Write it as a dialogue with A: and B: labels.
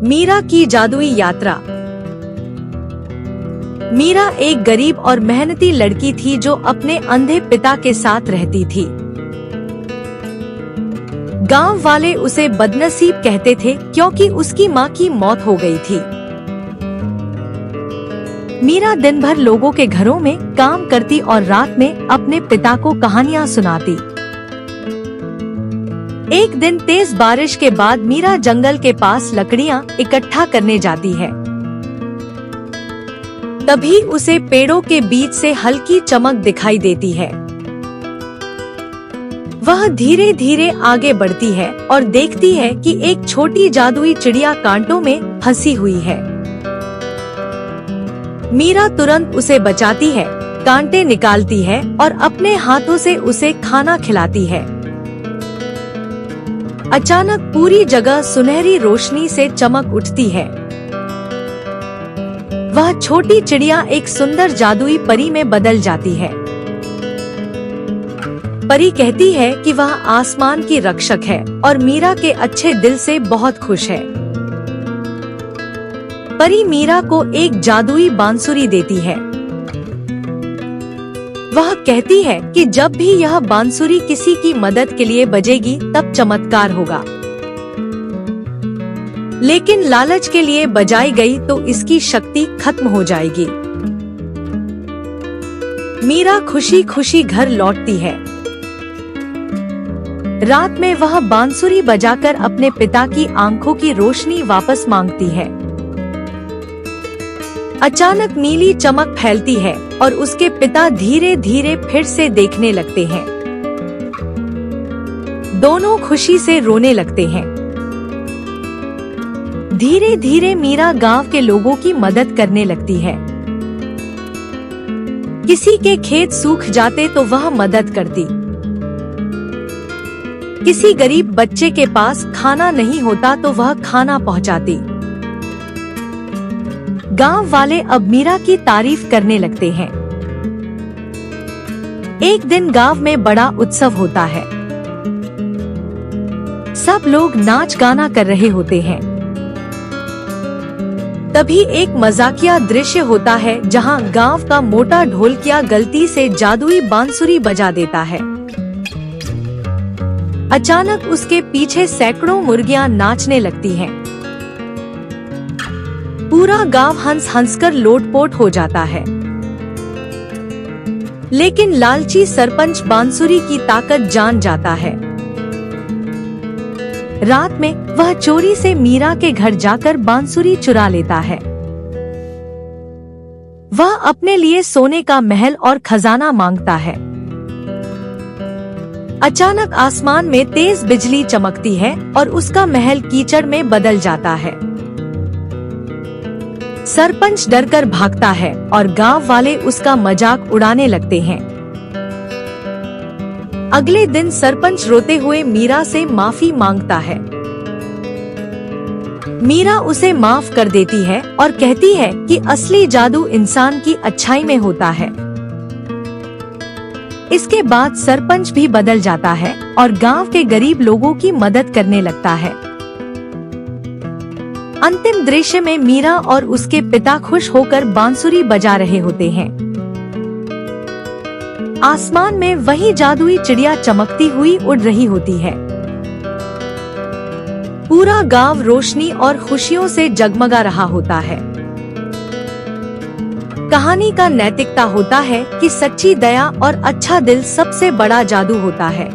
A: मीरा की जादुई यात्रा। मीरा एक गरीब और मेहनती लड़की थी जो अपने अंधे पिता के साथ रहती थी। गांव वाले उसे बदनसीब कहते थे क्योंकि उसकी मां की मौत हो गई थी। मीरा दिन भर लोगों के घरों में काम करती और रात में अपने पिता को कहानियां सुनाती। एक दिन तेज बारिश के बाद मीरा जंगल के पास लकड़ियां इकट्ठा करने जाती है। तभी उसे पेड़ों के बीच से हल्की चमक दिखाई देती है। वह धीरे धीरे आगे बढ़ती है और देखती है कि एक छोटी जादुई चिड़िया कांटों में फंसी हुई है। मीरा तुरंत उसे बचाती है, कांटे निकालती है और अपने हाथों से उसे खाना खिलाती है। अचानक पूरी जगह सुनहरी रोशनी से चमक उठती है। वह छोटी चिड़िया एक सुंदर जादुई परी में बदल जाती है। परी कहती है कि वह आसमान की रक्षक है और मीरा के अच्छे दिल से बहुत खुश है। परी मीरा को एक जादुई बांसुरी देती है। वह कहती है कि जब भी यह बांसुरी किसी की मदद के लिए बजेगी तब चमत्कार होगा। लेकिन लालच के लिए बजाई गई तो इसकी शक्ति खत्म हो जाएगी। मीरा खुशी खुशी घर लौटती है। रात में वह बांसुरी बजाकर अपने पिता की आंखों की रोशनी वापस मांगती है। अचानक नीली चमक फैलती है और उसके पिता धीरे धीरे फिर से देखने लगते हैं। दोनों खुशी से रोने लगते हैं। धीरे धीरे मीरा गांव के लोगों की मदद करने लगती है। किसी के खेत सूख जाते तो वह मदद करती। किसी गरीब बच्चे के पास खाना नहीं होता तो वह खाना पहुंचाती। गांव वाले अब मीरा की तारीफ करने लगते हैं। एक दिन गांव में बड़ा उत्सव होता है। सब लोग नाच गाना कर रहे होते हैं। तभी एक मजाकिया दृश्य होता है जहां गांव का मोटा ढोलकिया गलती से जादुई बांसुरी बजा देता है। अचानक उसके पीछे सैकड़ों मुर्गियां नाचने लगती हैं। पूरा गांव हंस हंसकर लोटपोट हो जाता है। लेकिन लालची सरपंच बांसुरी की ताकत जान जाता है। रात में वह चोरी से मीरा के घर जाकर बांसुरी चुरा लेता है। वह अपने लिए सोने का महल और खजाना मांगता है। अचानक आसमान में तेज बिजली चमकती है और उसका महल कीचड़ में बदल जाता है। सरपंच डरकर भागता है और गांव वाले उसका मजाक उड़ाने लगते हैं। अगले दिन सरपंच रोते हुए मीरा से माफी मांगता है। मीरा उसे माफ कर देती है और कहती है कि असली जादू इंसान की अच्छाई में होता है। इसके बाद सरपंच भी बदल जाता है और गांव के गरीब लोगों की मदद करने लगता है। अंतिम दृश्य में मीरा और उसके पिता खुश होकर बांसुरी बजा रहे होते हैं। आसमान में वही जादुई चिड़िया चमकती हुई उड़ रही होती है। पूरा गांव रोशनी और खुशियों से जगमगा रहा होता है। कहानी का नैतिकता होता है कि सच्ची दया और अच्छा दिल सबसे बड़ा जादू होता है।